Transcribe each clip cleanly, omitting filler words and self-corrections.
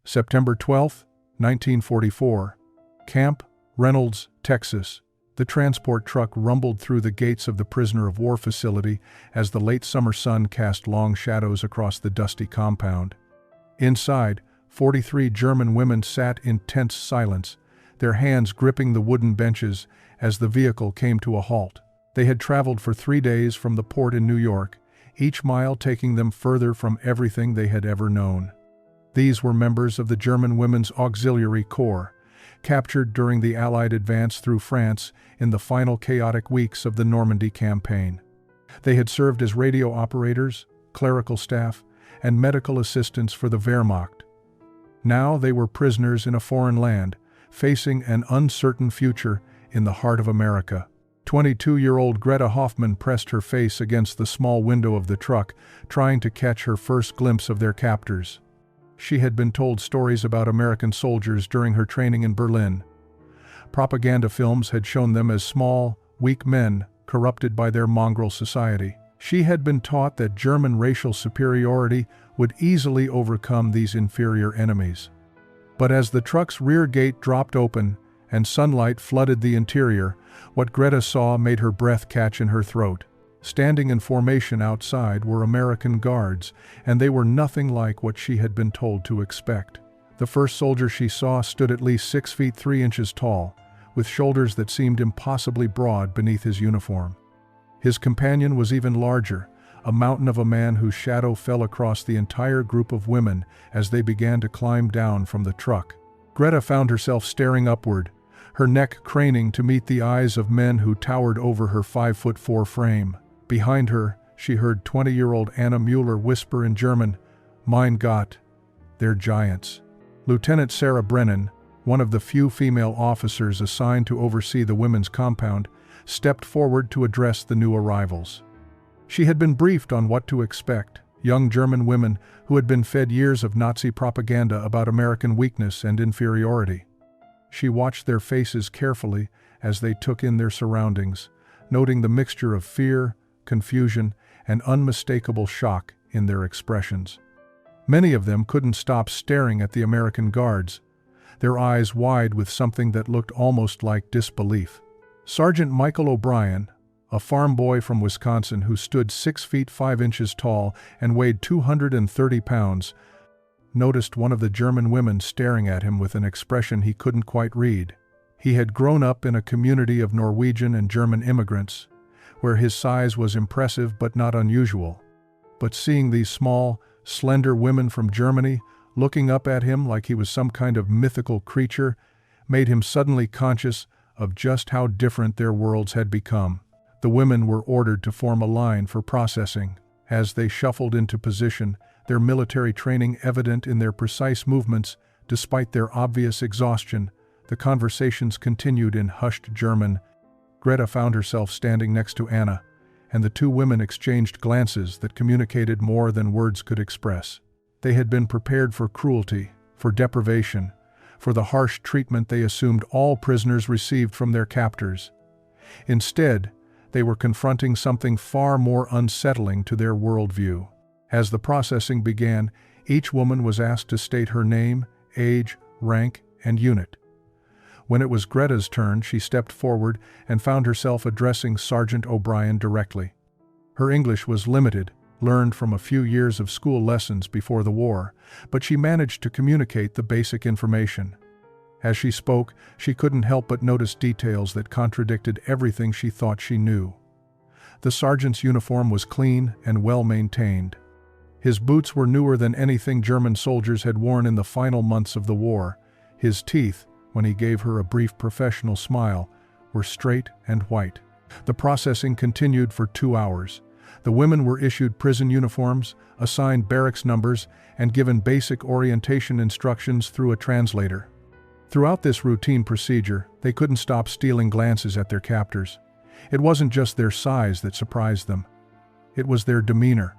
September 12, 1944. Camp Reynolds, Texas. The transport truck rumbled through the gates of the prisoner of war facility as the late summer sun cast long shadows across the dusty compound. Inside, 43 German women sat in tense silence, their hands gripping the wooden benches as the vehicle came to a halt. They had traveled for 3 days from the port in New York, each mile taking them further from everything they had ever known. These were members of the German Women's Auxiliary Corps, captured during the Allied advance through France in the final chaotic weeks of the Normandy campaign. They had served as radio operators, clerical staff, and medical assistants for the Wehrmacht. Now they were prisoners in a foreign land, facing an uncertain future in the heart of America. 22-year-old Greta Hoffman pressed her face against the small window of the truck, trying to catch her first glimpse of their captors. She had been told stories about American soldiers during her training in Berlin. Propaganda films had shown them as small, weak men, corrupted by their mongrel society. She had been taught that German racial superiority would easily overcome these inferior enemies. But as the truck's rear gate dropped open and sunlight flooded the interior, what Greta saw made her breath catch in her throat. Standing in formation outside were American guards, and they were nothing like what she had been told to expect. The first soldier she saw stood at least 6 feet 3 inches tall, with shoulders that seemed impossibly broad beneath his uniform. His companion was even larger, a mountain of a man whose shadow fell across the entire group of women as they began to climb down from the truck. Greta found herself staring upward, her neck craning to meet the eyes of men who towered over her 5'4" frame. Behind her, she heard 20-year-old Anna Mueller whisper in German, "Mein Gott, they're giants." Lieutenant Sarah Brennan, one of the few female officers assigned to oversee the women's compound, stepped forward to address the new arrivals. She had been briefed on what to expect: young German women who had been fed years of Nazi propaganda about American weakness and inferiority. She watched their faces carefully as they took in their surroundings, noting the mixture of fear, confusion, and unmistakable shock in their expressions. Many of them couldn't stop staring at the American guards, their eyes wide with something that looked almost like disbelief. Sergeant Michael O'Brien, a farm boy from Wisconsin who stood 6 feet 5 inches tall and weighed 230 pounds, noticed one of the German women staring at him with an expression he couldn't quite read. He had grown up in a community of Norwegian and German immigrants, where his size was impressive but not unusual. But seeing these small, slender women from Germany looking up at him like he was some kind of mythical creature made him suddenly conscious of just how different their worlds had become. The women were ordered to form a line for processing. As they shuffled into position, their military training evident in their precise movements, despite their obvious exhaustion, the conversations continued in hushed German. Greta found herself standing next to Anna, and the two women exchanged glances that communicated more than words could express. They had been prepared for cruelty, for deprivation, for the harsh treatment they assumed all prisoners received from their captors. Instead, they were confronting something far more unsettling to their worldview. As the processing began, each woman was asked to state her name, age, rank, and unit. When it was Greta's turn, she stepped forward and found herself addressing Sergeant O'Brien directly. Her English was limited, learned from a few years of school lessons before the war, but she managed to communicate the basic information. As she spoke, she couldn't help but notice details that contradicted everything she thought she knew. The sergeant's uniform was clean and well-maintained. His boots were newer than anything German soldiers had worn in the final months of the war. His teeth, when he gave her a brief professional smile, were straight and white. The processing continued for 2 hours. The women were issued prison uniforms, assigned barracks numbers, and given basic orientation instructions through a translator. Throughout this routine procedure, they couldn't stop stealing glances at their captors. It wasn't just their size that surprised them. It was their demeanor.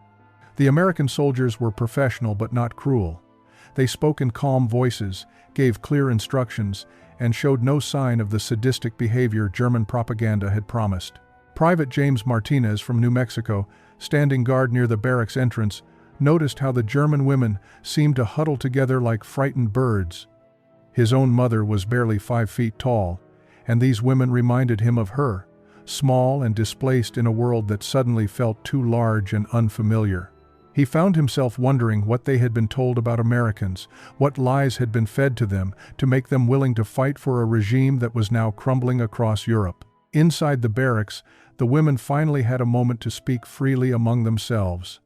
The American soldiers were professional but not cruel. They spoke in calm voices, gave clear instructions, and showed no sign of the sadistic behavior German propaganda had promised. Private James Martinez from New Mexico, standing guard near the barracks entrance, noticed how the German women seemed to huddle together like frightened birds. His own mother was barely 5 feet tall, and these women reminded him of her, small and displaced in a world that suddenly felt too large and unfamiliar. He found himself wondering what they had been told about Americans, what lies had been fed to them to make them willing to fight for a regime that was now crumbling across Europe. Inside the barracks, the women finally had a moment to speak freely among themselves.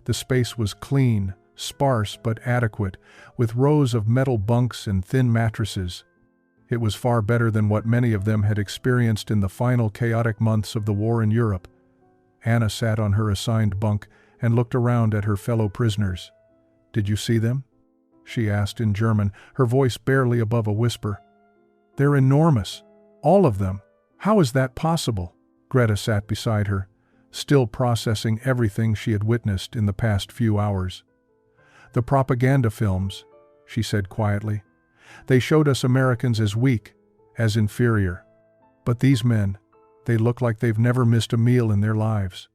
The space was clean, sparse but adequate, with rows of metal bunks and thin mattresses. It was far better than what many of them had experienced in the final chaotic months of the war in Europe. Anna sat on her assigned bunk and looked around at her fellow prisoners. "Did you see them?" she asked in German, her voice barely above a whisper. "They're enormous. All of them. How is that possible?" Greta sat beside her, still processing everything she had witnessed in the past few hours. "The propaganda films," she said quietly. "They showed us Americans as weak, as inferior. But these men, they look like they've never missed a meal in their lives."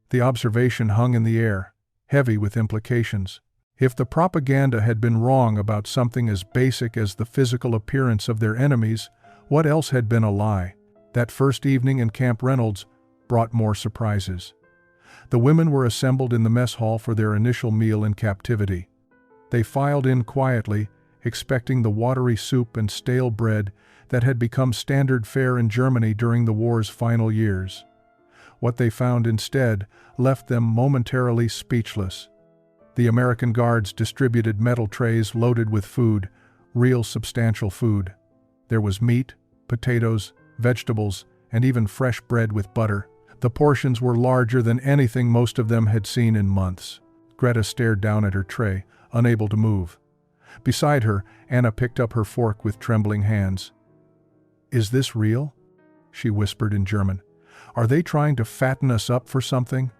The observation hung in the air, heavy with implications. If the propaganda had been wrong about something as basic as the physical appearance of their enemies, what else had been a lie? That first evening in Camp Reynolds brought more surprises. The women were assembled in the mess hall for their initial meal in captivity. They filed in quietly, expecting the watery soup and stale bread that had become standard fare in Germany during the war's final years. What they found instead left them momentarily speechless. The American guards distributed metal trays loaded with food, real substantial food. There was meat, potatoes, vegetables, and even fresh bread with butter. The portions were larger than anything most of them had seen in months. Greta stared down at her tray, unable to move. Beside her, Anna picked up her fork with trembling hands. "Is this real?" she whispered in German. "Are they trying to fatten us up for something?"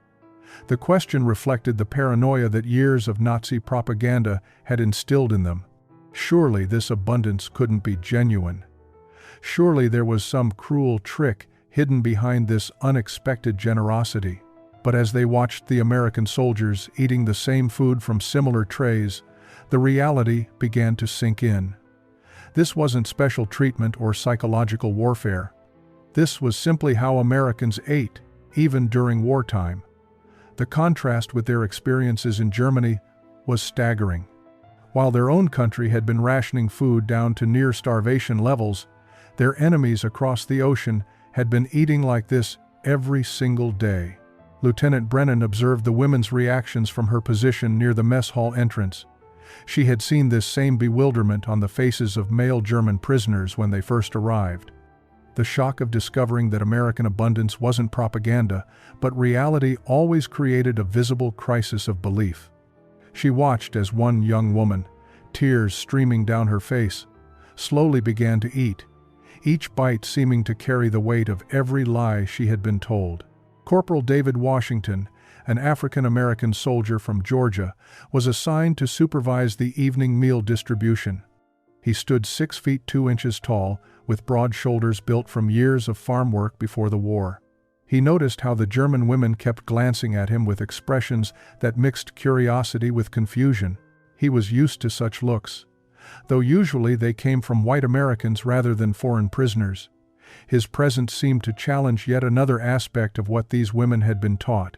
The question reflected the paranoia that years of Nazi propaganda had instilled in them. Surely this abundance couldn't be genuine. Surely there was some cruel trick hidden behind this unexpected generosity. But as they watched the American soldiers eating the same food from similar trays, the reality began to sink in. This wasn't special treatment or psychological warfare. This was simply how Americans ate, even during wartime. The contrast with their experiences in Germany was staggering. While their own country had been rationing food down to near starvation levels, their enemies across the ocean had been eating like this every single day. Lieutenant Brennan observed the women's reactions from her position near the mess hall entrance. She had seen this same bewilderment on the faces of male German prisoners when they first arrived. The shock of discovering that American abundance wasn't propaganda, but reality always created a visible crisis of belief. She watched as one young woman, tears streaming down her face, slowly began to eat, each bite seeming to carry the weight of every lie she had been told. Corporal David Washington, an African-American soldier from Georgia, was assigned to supervise the evening meal distribution. He stood 6 feet 2 inches tall, with broad shoulders built from years of farm work before the war. He noticed how the German women kept glancing at him with expressions that mixed curiosity with confusion. He was used to such looks, though usually they came from white Americans rather than foreign prisoners. His presence seemed to challenge yet another aspect of what these women had been taught.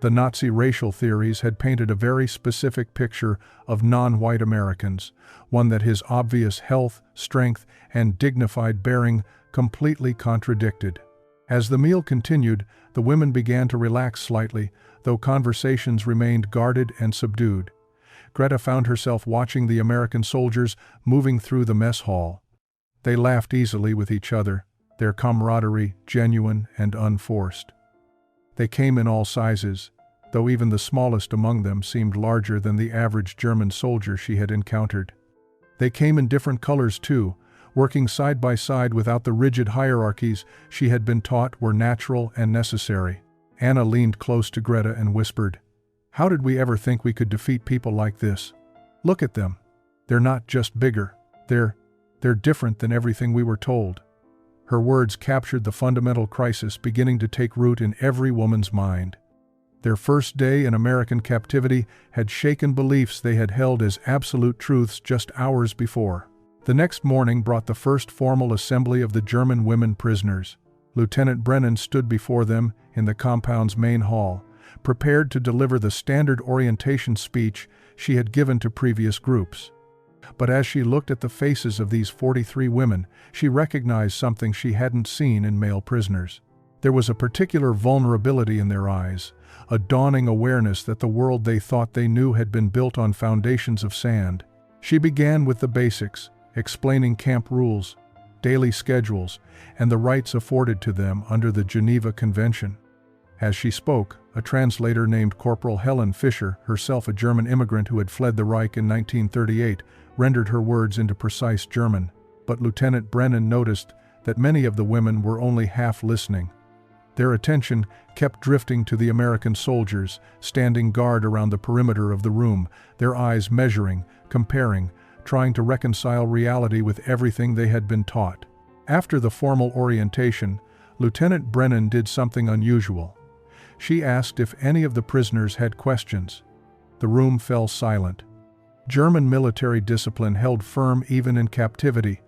The Nazi racial theories had painted a very specific picture of non-white Americans, one that his obvious health, strength, and dignified bearing completely contradicted. As the meal continued, the women began to relax slightly, though conversations remained guarded and subdued. Greta found herself watching the American soldiers moving through the mess hall. They laughed easily with each other, their camaraderie genuine and unforced. They came in all sizes, though even the smallest among them seemed larger than the average German soldier she had encountered. They came in different colors too, working side by side without the rigid hierarchies she had been taught were natural and necessary. Anna leaned close to Greta and whispered, "How did we ever think we could defeat people like this? Look at them. They're not just bigger. They're different than everything we were told." Her words captured the fundamental crisis beginning to take root in every woman's mind. Their first day in American captivity had shaken beliefs they had held as absolute truths just hours before. The next morning brought the first formal assembly of the German women prisoners. Lieutenant Brennan stood before them in the compound's main hall, prepared to deliver the standard orientation speech she had given to previous groups. But as she looked at the faces of these 43 women, she recognized something she hadn't seen in male prisoners. There was a particular vulnerability in their eyes, a dawning awareness that the world they thought they knew had been built on foundations of sand. She began with the basics, explaining camp rules, daily schedules, and the rights afforded to them under the Geneva Convention. As she spoke, a translator named Corporal Helen Fischer, herself a German immigrant who had fled the Reich in 1938, rendered her words into precise German, but Lieutenant Brennan noticed that many of the women were only half listening. Their attention kept drifting to the American soldiers, standing guard around the perimeter of the room, their eyes measuring, comparing, trying to reconcile reality with everything they had been taught. After the formal orientation, Lieutenant Brennan did something unusual. She asked if any of the prisoners had questions. The room fell silent. German military discipline held firm even in captivity.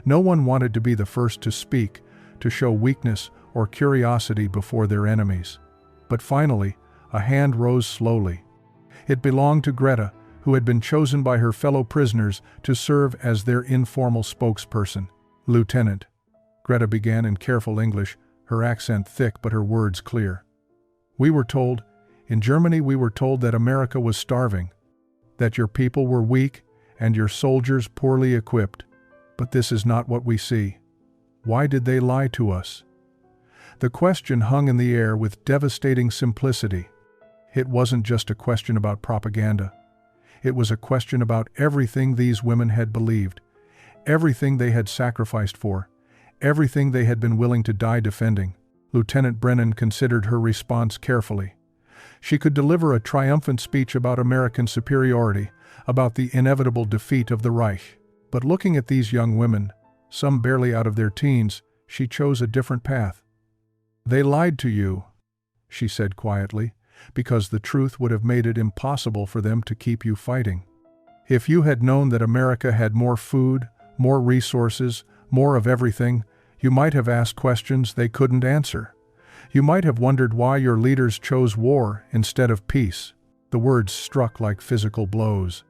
No one wanted to be the first to speak, to show weakness or curiosity before their enemies. But finally, a hand rose slowly. It belonged to Greta, who had been chosen by her fellow prisoners to serve as their informal spokesperson. "Lieutenant," Greta began in careful English, her accent thick but her words clear. In Germany we were told that America was starving, that your people were weak and your soldiers poorly equipped. But this is not what we see. Why did they lie to us?" The question hung in the air with devastating simplicity. It wasn't just a question about propaganda. It was a question about everything these women had believed, everything they had sacrificed for, everything they had been willing to die defending. Lieutenant Brennan considered her response carefully. She could deliver a triumphant speech about American superiority, about the inevitable defeat of the Reich. But looking at these young women, some barely out of their teens, she chose a different path. "They lied to you," she said quietly, "because the truth would have made it impossible for them to keep you fighting. If you had known that America had more food, more resources, more of everything, you might have asked questions they couldn't answer. You might have wondered why your leaders chose war instead of peace." The words struck like physical blows.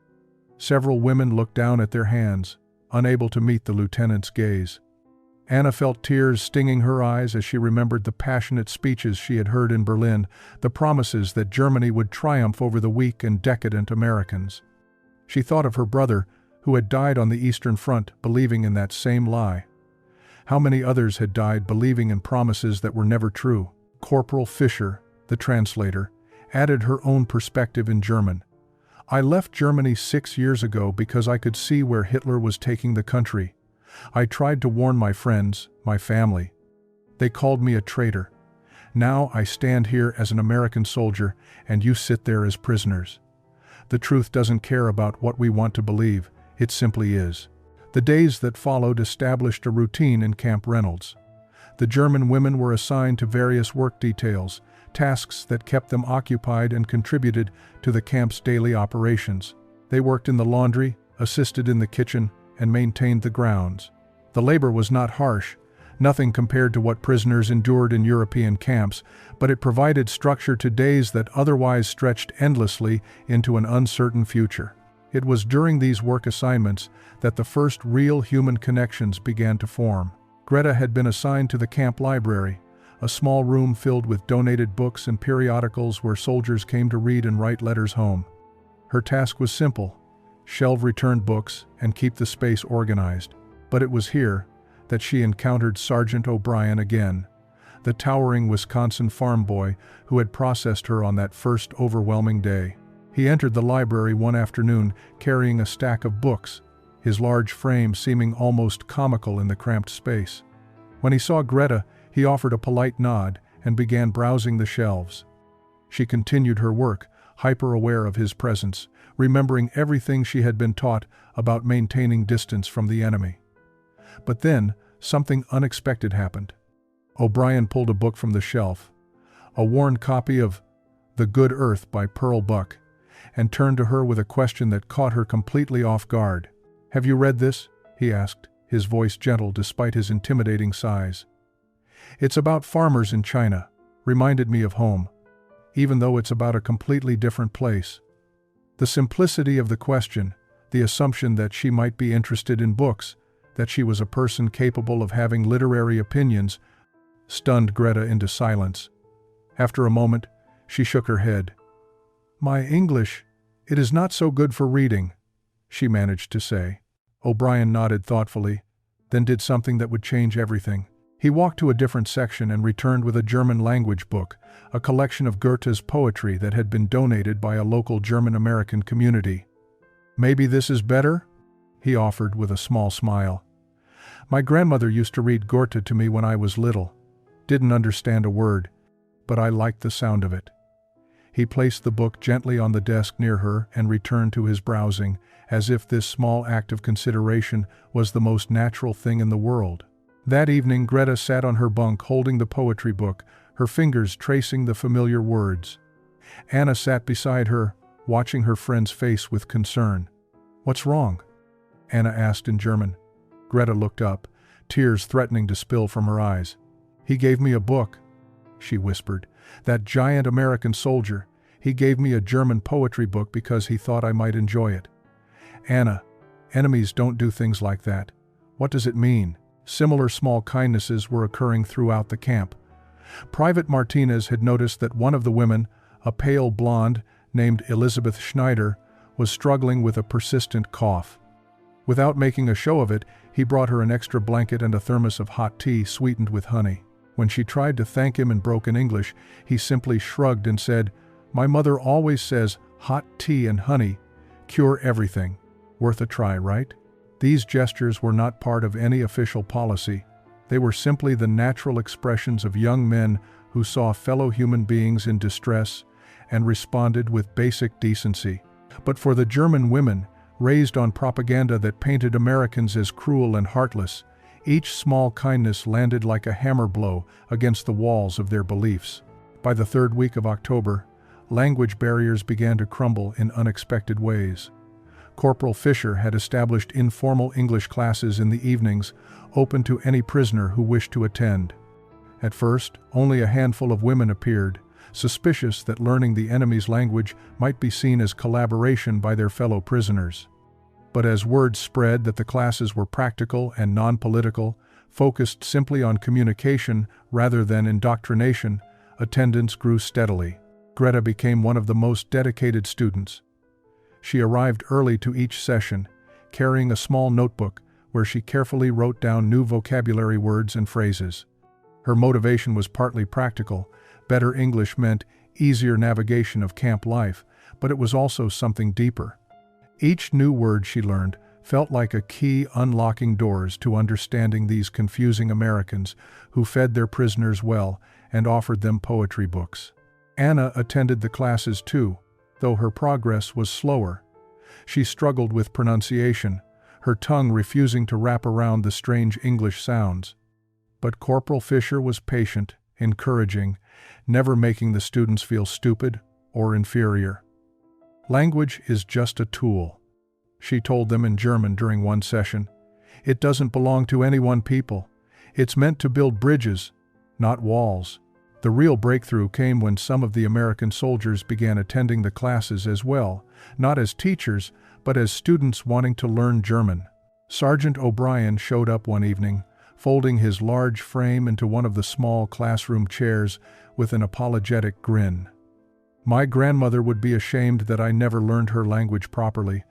Several women looked down at their hands, unable to meet the lieutenant's gaze. Anna felt tears stinging her eyes as she remembered the passionate speeches she had heard in Berlin, the promises that Germany would triumph over the weak and decadent Americans. She thought of her brother, who had died on the Eastern Front, believing in that same lie. How many others had died believing in promises that were never true? Corporal Fischer, the translator, added her own perspective in German. "I left Germany 6 years ago because I could see where Hitler was taking the country. I tried to warn my friends, my family. They called me a traitor. Now I stand here as an American soldier, and you sit there as prisoners. The truth doesn't care about what we want to believe, it simply is." The days that followed established a routine in Camp Reynolds. The German women were assigned to various work details, tasks that kept them occupied and contributed to the camp's daily operations. They worked in the laundry, assisted in the kitchen, and maintained the grounds. The labor was not harsh, nothing compared to what prisoners endured in European camps, but it provided structure to days that otherwise stretched endlessly into an uncertain future. It was during these work assignments that the first real human connections began to form. Greta had been assigned to the camp library, a small room filled with donated books and periodicals where soldiers came to read and write letters home. Her task was simple: shelve returned books and keep the space organized. But it was here that she encountered Sergeant O'Brien again, the towering Wisconsin farm boy who had processed her on that first overwhelming day. He entered the library one afternoon carrying a stack of books, his large frame seeming almost comical in the cramped space. When he saw Greta, he offered a polite nod and began browsing the shelves. She continued her work, hyper-aware of his presence, remembering everything she had been taught about maintaining distance from the enemy. But then, something unexpected happened. O'Brien pulled a book from the shelf, a worn copy of The Good Earth by Pearl Buck, and turned to her with a question that caught her completely off guard. "Have you read this?" he asked, his voice gentle despite his intimidating size. "It's about farmers in China. Reminded me of home, even though it's about a completely different place." The simplicity of the question, the assumption that she might be interested in books, that she was a person capable of having literary opinions, stunned Greta into silence. After a moment, she shook her head. "My English, it is not so good for reading," she managed to say. O'Brien nodded thoughtfully, then did something that would change everything. He walked to a different section and returned with a German language book, a collection of Goethe's poetry that had been donated by a local German-American community. "Maybe this is better?" he offered with a small smile. "My grandmother used to read Goethe to me when I was little. Didn't understand a word, but I liked the sound of it." He placed the book gently on the desk near her and returned to his browsing, as if this small act of consideration was the most natural thing in the world. That evening Greta sat on her bunk holding the poetry book, her fingers tracing the familiar words. Anna sat beside her, watching her friend's face with concern. "What's wrong?" Anna asked in German. Greta looked up, tears threatening to spill from her eyes. "He gave me a book," she whispered. "That giant American soldier. He gave me a German poetry book because he thought I might enjoy it." "Anna, enemies don't do things like that. What does it mean?" Similar small kindnesses were occurring throughout the camp. Private Martinez had noticed that one of the women, a pale blonde named Elizabeth Schneider, was struggling with a persistent cough. Without making a show of it, he brought her an extra blanket and a thermos of hot tea sweetened with honey. When she tried to thank him in broken English, he simply shrugged and said, "My mother always says hot tea and honey cure everything. Worth a try, right?" These gestures were not part of any official policy. They were simply the natural expressions of young men who saw fellow human beings in distress and responded with basic decency. But for the German women, raised on propaganda that painted Americans as cruel and heartless, each small kindness landed like a hammer blow against the walls of their beliefs. By the third week of October, language barriers began to crumble in unexpected ways. Corporal Fisher had established informal English classes in the evenings, open to any prisoner who wished to attend. At first, only a handful of women appeared, suspicious that learning the enemy's language might be seen as collaboration by their fellow prisoners. But as word spread that the classes were practical and non-political, focused simply on communication rather than indoctrination, attendance grew steadily. Greta became one of the most dedicated students. She arrived early to each session, carrying a small notebook where she carefully wrote down new vocabulary words and phrases. Her motivation was partly practical. Better English meant easier navigation of camp life, but it was also something deeper. Each new word she learned felt like a key unlocking doors to understanding these confusing Americans who fed their prisoners well and offered them poetry books. Anna attended the classes too, though her progress was slower. She struggled with pronunciation, her tongue refusing to wrap around the strange English sounds. But Corporal Fisher was patient, encouraging, never making the students feel stupid or inferior. "Language is just a tool," she told them in German during one session. "It doesn't belong to any one people. It's meant to build bridges, not walls." The real breakthrough came when some of the American soldiers began attending the classes as well, not as teachers, but as students wanting to learn German. Sergeant O'Brien showed up one evening, folding his large frame into one of the small classroom chairs with an apologetic grin. "My grandmother would be ashamed that I never learned her language properly,"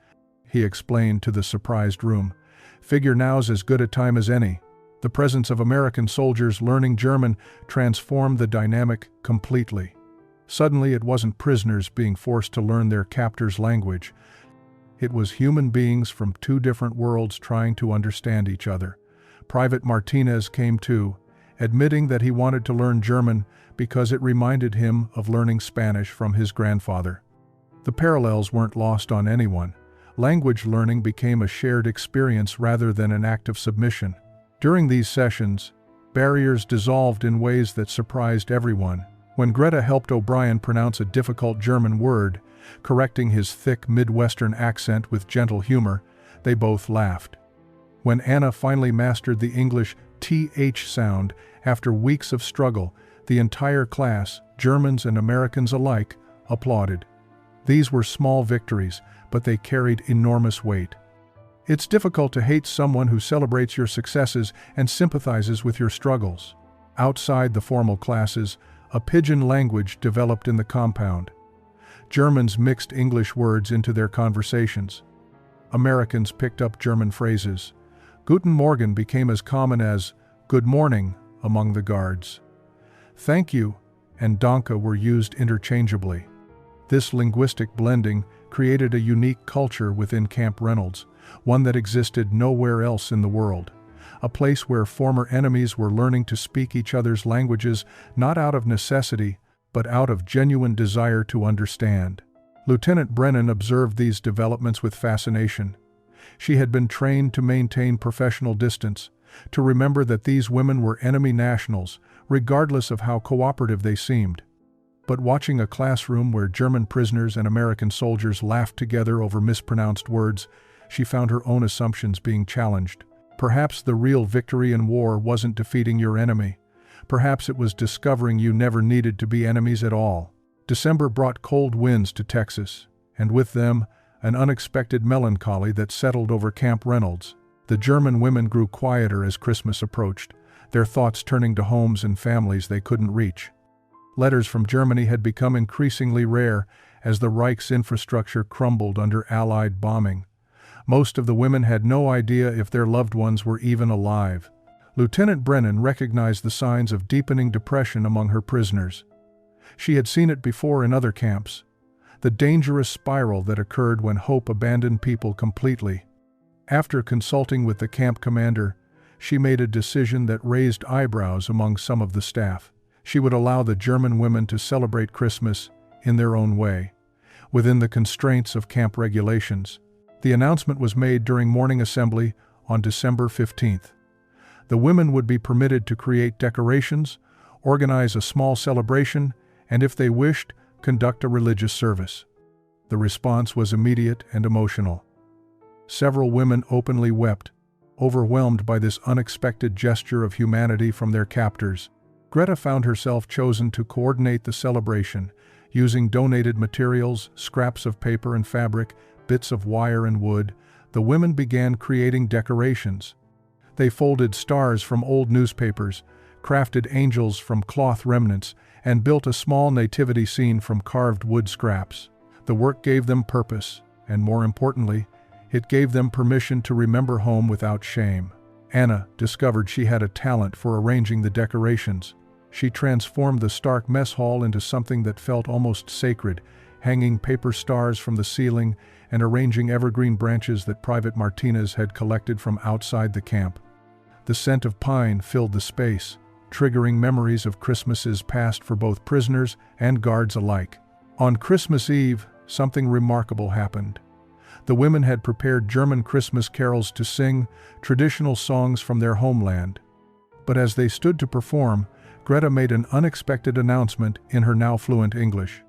he explained to the surprised room. "Figure now's as good a time as any." The presence of American soldiers learning German transformed the dynamic completely. Suddenly it wasn't prisoners being forced to learn their captor's language. It was human beings from two different worlds trying to understand each other. Private Martinez came too, admitting that he wanted to learn German because it reminded him of learning Spanish from his grandfather. The parallels weren't lost on anyone. Language learning became a shared experience rather than an act of submission. During these sessions, barriers dissolved in ways that surprised everyone. When Greta helped O'Brien pronounce a difficult German word, correcting his thick Midwestern accent with gentle humor, they both laughed. When Anna finally mastered the English TH sound after weeks of struggle, the entire class, Germans and Americans alike, applauded. These were small victories, but they carried enormous weight. It's difficult to hate someone who celebrates your successes and sympathizes with your struggles. Outside the formal classes, a pidgin language developed in the compound. Germans mixed English words into their conversations. Americans picked up German phrases. Guten Morgen became as common as good morning among the guards. Thank you and danke were used interchangeably. This linguistic blending created a unique culture within Camp Reynolds, one that existed nowhere else in the world. A place where former enemies were learning to speak each other's languages not out of necessity, but out of genuine desire to understand. Lieutenant Brennan observed these developments with fascination. She had been trained to maintain professional distance, to remember that these women were enemy nationals, regardless of how cooperative they seemed. But watching a classroom where German prisoners and American soldiers laughed together over mispronounced words, she found her own assumptions being challenged. Perhaps the real victory in war wasn't defeating your enemy. Perhaps it was discovering you never needed to be enemies at all. December brought cold winds to Texas, and with them, an unexpected melancholy that settled over Camp Reynolds. The German women grew quieter as Christmas approached, their thoughts turning to homes and families they couldn't reach. Letters from Germany had become increasingly rare as the Reich's infrastructure crumbled under Allied bombing. Most of the women had no idea if their loved ones were even alive. Lieutenant Brennan recognized the signs of deepening depression among her prisoners. She had seen it before in other camps, the dangerous spiral that occurred when hope abandoned people completely. After consulting with the camp commander, she made a decision that raised eyebrows among some of the staff. She would allow the German women to celebrate Christmas in their own way, within the constraints of camp regulations. The announcement was made during morning assembly on December 15th. The women would be permitted to create decorations, organize a small celebration, and if they wished, conduct a religious service. The response was immediate and emotional. Several women openly wept, overwhelmed by this unexpected gesture of humanity from their captors. Greta found herself chosen to coordinate the celebration, using donated materials, scraps of paper and fabric, bits of wire and wood. The women began creating decorations. They folded stars from old newspapers, crafted angels from cloth remnants, and built a small nativity scene from carved wood scraps. The work gave them purpose, and more importantly, it gave them permission to remember home without shame. Anna discovered she had a talent for arranging the decorations. She transformed the stark mess hall into something that felt almost sacred, hanging paper stars from the ceiling and arranging evergreen branches that Private Martinez had collected from outside the camp. The scent of pine filled the space, triggering memories of Christmases past for both prisoners and guards alike. On Christmas Eve, something remarkable happened. The women had prepared German Christmas carols to sing, traditional songs from their homeland. But as they stood to perform, Greta made an unexpected announcement in her now fluent English.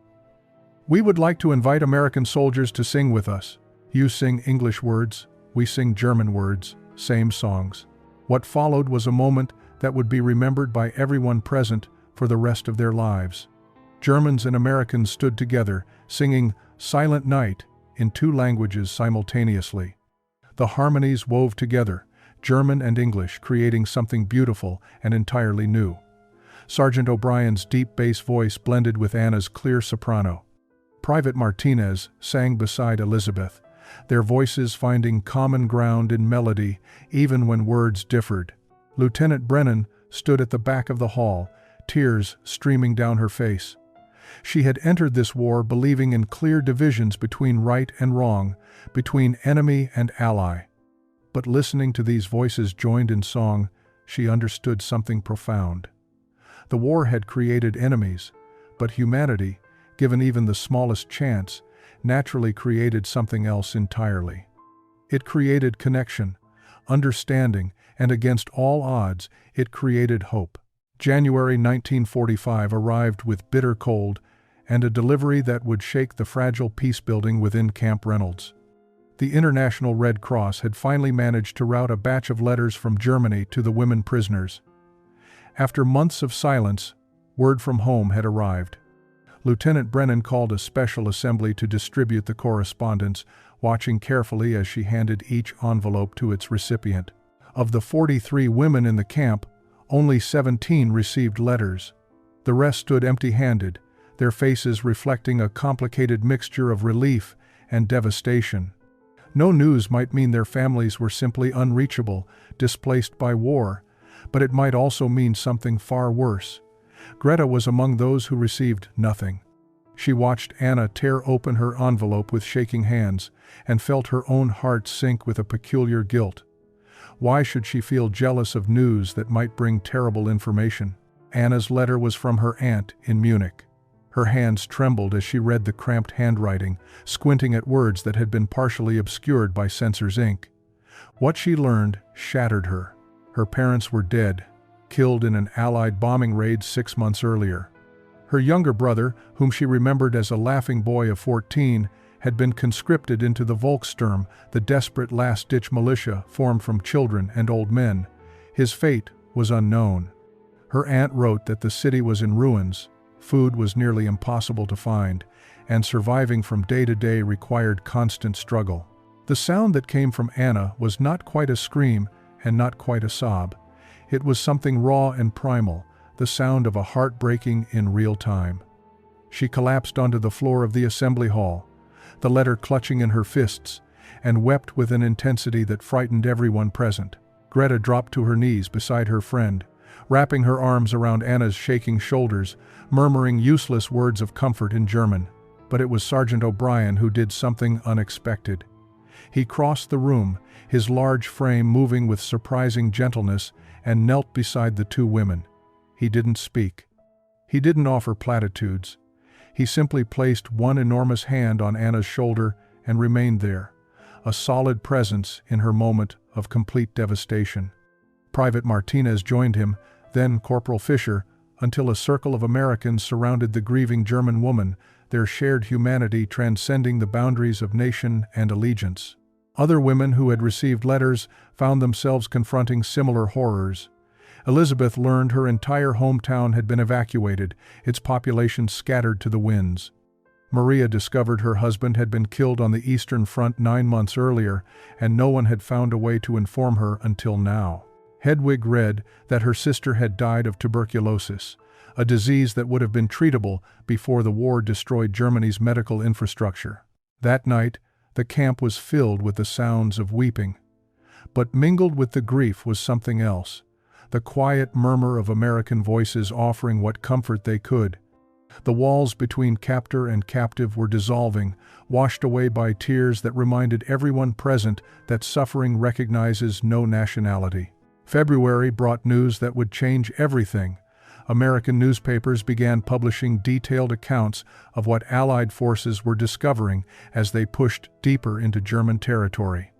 "We would like to invite American soldiers to sing with us. You sing English words, we sing German words, same songs." What followed was a moment that would be remembered by everyone present for the rest of their lives. Germans and Americans stood together, singing Silent Night in two languages simultaneously. The harmonies wove together, German and English, creating something beautiful and entirely new. Sergeant O'Brien's deep bass voice blended with Anna's clear soprano. Private Martinez sang beside Elizabeth, their voices finding common ground in melody even when words differed. Lieutenant Brennan stood at the back of the hall, tears streaming down her face. She had entered this war believing in clear divisions between right and wrong, between enemy and ally. But listening to these voices joined in song, she understood something profound. The war had created enemies, but humanity, given even the smallest chance, naturally created something else entirely. It created connection, understanding, and against all odds, it created hope. January 1945 arrived with bitter cold and a delivery that would shake the fragile peace building within Camp Reynolds. The International Red Cross had finally managed to route a batch of letters from Germany to the women prisoners. After months of silence, word from home had arrived. Lieutenant Brennan called a special assembly to distribute the correspondence, watching carefully as she handed each envelope to its recipient. Of the 43 women in the camp, only 17 received letters. The rest stood empty-handed, their faces reflecting a complicated mixture of relief and devastation. No news might mean their families were simply unreachable, displaced by war, but it might also mean something far worse. Greta was among those who received nothing. She watched Anna tear open her envelope with shaking hands and felt her own heart sink with a peculiar guilt. Why should she feel jealous of news that might bring terrible information? Anna's letter was from her aunt in Munich. Her hands trembled as she read the cramped handwriting, squinting at words that had been partially obscured by censor's ink. What she learned shattered her. Her parents were dead, killed in an Allied bombing raid 6 months earlier. Her younger brother, whom she remembered as a laughing boy of 14, had been conscripted into the Volkssturm, the desperate last-ditch militia formed from children and old men. His fate was unknown. Her aunt wrote that the city was in ruins, food was nearly impossible to find, and surviving from day to day required constant struggle. The sound that came from Anna was not quite a scream and not quite a sob. It was something raw and primal, the sound of a heart breaking in real time. She collapsed onto the floor of the assembly hall, the letter clutching in her fists, and wept with an intensity that frightened everyone present. Greta dropped to her knees beside her friend, wrapping her arms around Anna's shaking shoulders, murmuring useless words of comfort in German. But it was Sergeant O'Brien who did something unexpected. He crossed the room, his large frame moving with surprising gentleness, and knelt beside the two women. He didn't speak. He didn't offer platitudes. He simply placed one enormous hand on Anna's shoulder and remained there, a solid presence in her moment of complete devastation. Private Martinez joined him, then Corporal Fisher, until a circle of Americans surrounded the grieving German woman, their shared humanity transcending the boundaries of nation and allegiance. Other women who had received letters found themselves confronting similar horrors. Elizabeth learned her entire hometown had been evacuated, its population scattered to the winds. Maria discovered her husband had been killed on the Eastern Front 9 months earlier, and no one had found a way to inform her until now. Hedwig read that her sister had died of tuberculosis, a disease that would have been treatable before the war destroyed Germany's medical infrastructure. That night, the camp was filled with the sounds of weeping. But mingled with the grief was something else, the quiet murmur of American voices offering what comfort they could. The walls between captor and captive were dissolving, washed away by tears that reminded everyone present that suffering recognizes no nationality. February brought news that would change everything. American newspapers began publishing detailed accounts of what Allied forces were discovering as they pushed deeper into German territory.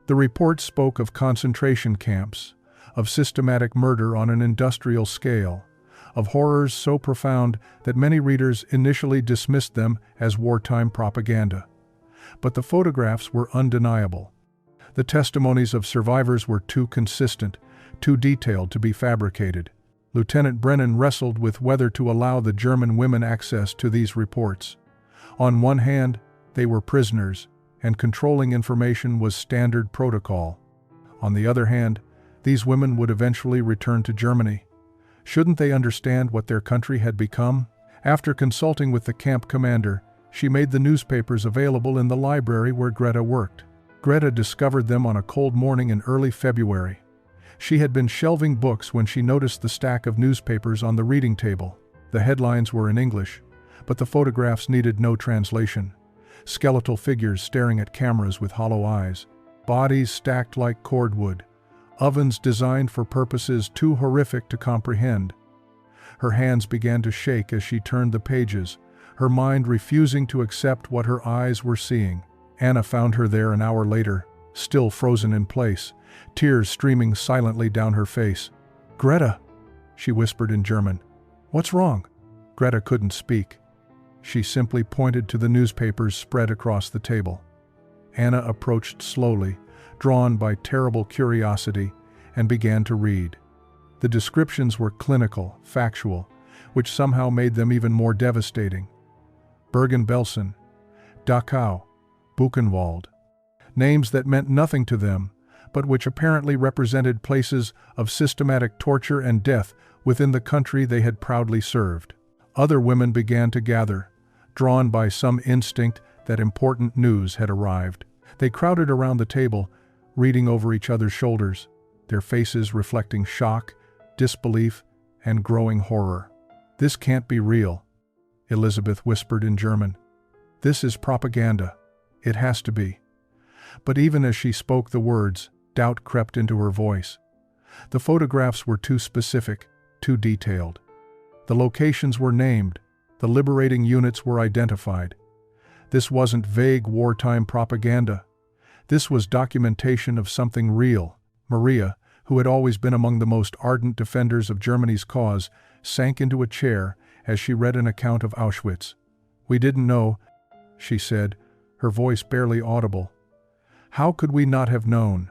The reports spoke of concentration camps, of systematic murder on an industrial scale, of horrors so profound that many readers initially dismissed them as wartime propaganda. But the photographs were undeniable. The testimonies of survivors were too consistent, too detailed to be fabricated. Lieutenant Brennan wrestled with whether to allow the German women access to these reports. On one hand, they were prisoners, and controlling information was standard protocol. On the other hand, these women would eventually return to Germany. Shouldn't they understand what their country had become? After consulting with the camp commander, she made the newspapers available in the library where Greta worked. Greta discovered them on a cold morning in early February. She had been shelving books when she noticed the stack of newspapers on the reading table. The headlines were in English, but the photographs needed no translation. Skeletal figures staring at cameras with hollow eyes, bodies stacked like cordwood, ovens designed for purposes too horrific to comprehend. Her hands began to shake as she turned the pages, her mind refusing to accept what her eyes were seeing. Anna found her there an hour later, still frozen in place, tears streaming silently down her face. "Greta," she whispered in German. "What's wrong?" Greta couldn't speak. She simply pointed to the newspapers spread across the table. Anna approached slowly, drawn by terrible curiosity, and began to read. The descriptions were clinical, factual, which somehow made them even more devastating. Bergen-Belsen, Dachau, Buchenwald. Names that meant nothing to them, but which apparently represented places of systematic torture and death within the country they had proudly served. Other women began to gather, drawn by some instinct that important news had arrived. They crowded around the table, reading over each other's shoulders, their faces reflecting shock, disbelief, and growing horror. "This can't be real," Elizabeth whispered in German. "This is propaganda. It has to be." But even as she spoke the words, doubt crept into her voice. The photographs were too specific, too detailed. The locations were named, the liberating units were identified. This wasn't vague wartime propaganda. This was documentation of something real. Maria, who had always been among the most ardent defenders of Germany's cause, sank into a chair as she read an account of Auschwitz. "We didn't know," she said, her voice barely audible. "How could we not have known?"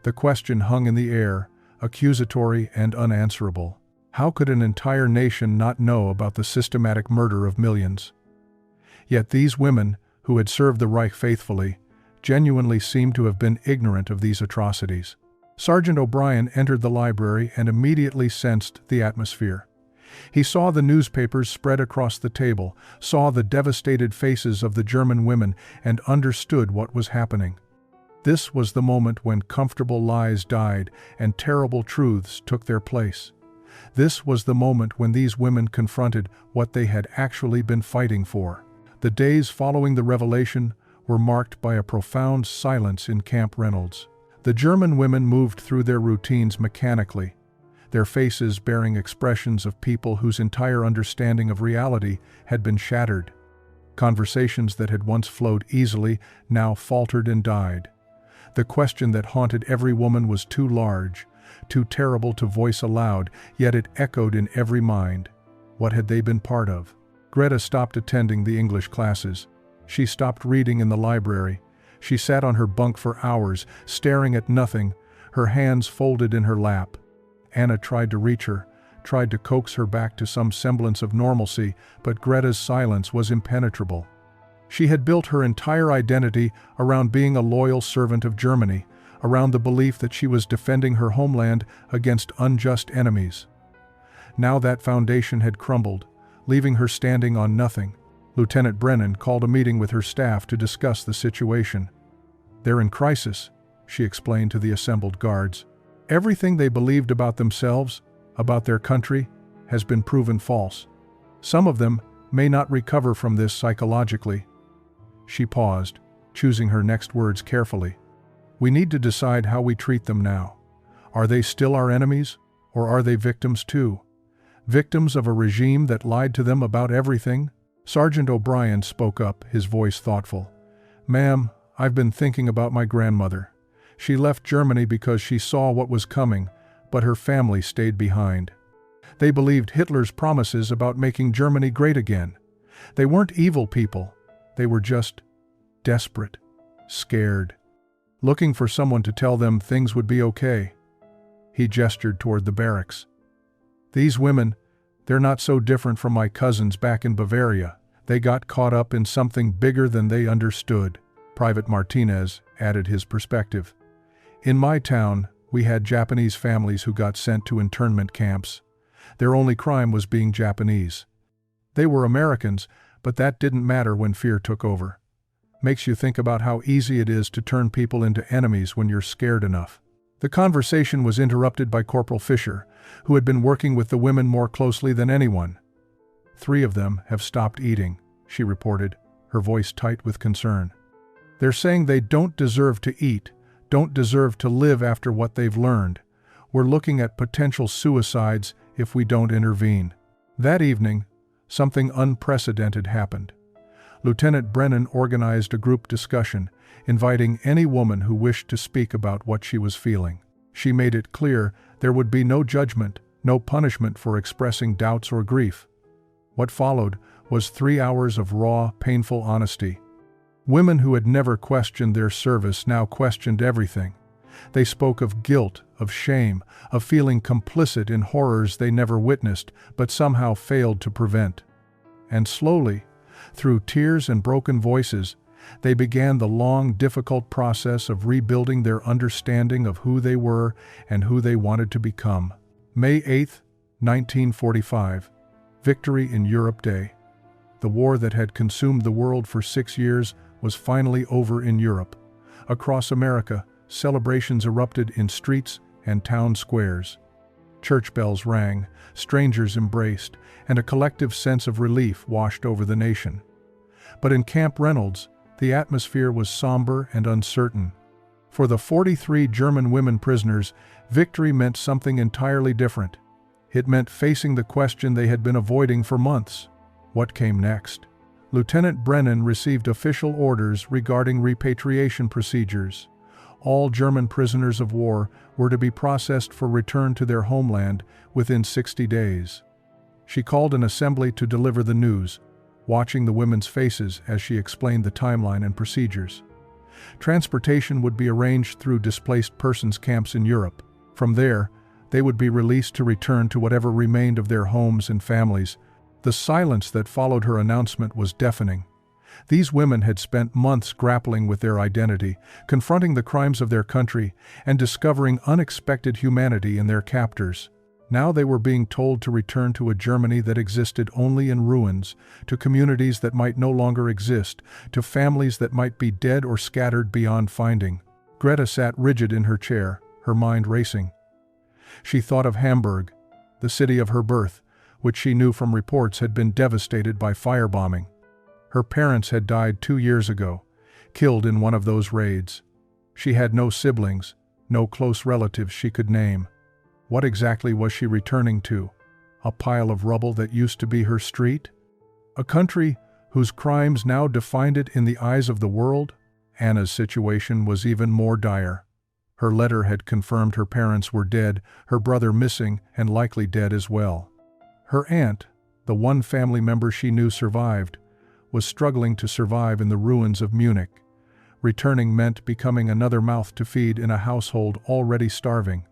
The question hung in the air, accusatory and unanswerable. How could an entire nation not know about the systematic murder of millions? Yet these women, who had served the Reich faithfully, genuinely seemed to have been ignorant of these atrocities. Sergeant O'Brien entered the library and immediately sensed the atmosphere. He saw the newspapers spread across the table, saw the devastated faces of the German women, and understood what was happening. This was the moment when comfortable lies died and terrible truths took their place. This was the moment when these women confronted what they had actually been fighting for. The days following the revelation were marked by a profound silence in Camp Reynolds. The German women moved through their routines mechanically, their faces bearing expressions of people whose entire understanding of reality had been shattered. Conversations that had once flowed easily now faltered and died. The question that haunted every woman was too large, too terrible to voice aloud, yet it echoed in every mind. What had they been part of? Greta stopped attending the English classes. She stopped reading in the library. She sat on her bunk for hours, staring at nothing, her hands folded in her lap. Anna tried to reach her, tried to coax her back to some semblance of normalcy, but Greta's silence was impenetrable. She had built her entire identity around being a loyal servant of Germany, around the belief that she was defending her homeland against unjust enemies. Now that foundation had crumbled, leaving her standing on nothing. Lieutenant Brennan called a meeting with her staff to discuss the situation. "They're in crisis," she explained to the assembled guards. "Everything they believed about themselves, about their country, has been proven false. Some of them may not recover from this psychologically." She paused, choosing her next words carefully. "We need to decide how we treat them now. Are they still our enemies, or are they victims too? Victims of a regime that lied to them about everything?" Sergeant O'Brien spoke up, his voice thoughtful. "Ma'am, I've been thinking about my grandmother. She left Germany because she saw what was coming, but her family stayed behind. They believed Hitler's promises about making Germany great again. They weren't evil people. They were just desperate, scared, looking for someone to tell them things would be okay." He gestured toward the barracks. "These women, they're not so different from my cousins back in Bavaria. They got caught up in something bigger than they understood." Private Martinez added his perspective. "In my town, we had Japanese families who got sent to internment camps. Their only crime was being Japanese. They were Americans, but that didn't matter when fear took over. Makes you think about how easy it is to turn people into enemies when you're scared enough." The conversation was interrupted by Corporal Fisher, who had been working with the women more closely than anyone. "3 of them have stopped eating," she reported, her voice tight with concern. "They're saying they don't deserve to eat, don't deserve to live after what they've learned. We're looking at potential suicides if we don't intervene." That evening, something unprecedented happened. Lieutenant Brennan organized a group discussion, inviting any woman who wished to speak about what she was feeling. She made it clear there would be no judgment, no punishment for expressing doubts or grief. What followed was 3 hours of raw, painful honesty. Women who had never questioned their service now questioned everything. They spoke of guilt, of shame, of feeling complicit in horrors they never witnessed but somehow failed to prevent. And slowly, through tears and broken voices, they began the long, difficult process of rebuilding their understanding of who they were and who they wanted to become. May 8, 1945. Victory in Europe Day. The war that had consumed the world for 6 years was finally over in Europe. Across America, celebrations erupted in streets and town squares. Church bells rang, strangers embraced, and a collective sense of relief washed over the nation. But in Camp Reynolds, the atmosphere was somber and uncertain. For the 43 German women prisoners, victory meant something entirely different. It meant facing the question they had been avoiding for months. What came next? Lieutenant Brennan received official orders regarding repatriation procedures. All German prisoners of war were to be processed for return to their homeland within 60 days. She called an assembly to deliver the news, watching the women's faces as she explained the timeline and procedures. Transportation would be arranged through displaced persons camps in Europe. From there, they would be released to return to whatever remained of their homes and families. The silence that followed her announcement was deafening. These women had spent months grappling with their identity, confronting the crimes of their country, and discovering unexpected humanity in their captors. Now they were being told to return to a Germany that existed only in ruins, to communities that might no longer exist, to families that might be dead or scattered beyond finding. Greta sat rigid in her chair, her mind racing. She thought of Hamburg, the city of her birth, which she knew from reports had been devastated by firebombing. Her parents had died 2 years ago, killed in one of those raids. She had no siblings, no close relatives she could name. What exactly was she returning to? A pile of rubble that used to be her street? A country whose crimes now defined it in the eyes of the world? Anna's situation was even more dire. Her letter had confirmed her parents were dead, her brother missing and likely dead as well. Her aunt, the one family member she knew survived, was struggling to survive in the ruins of Munich. Returning meant becoming another mouth to feed in a household already starving.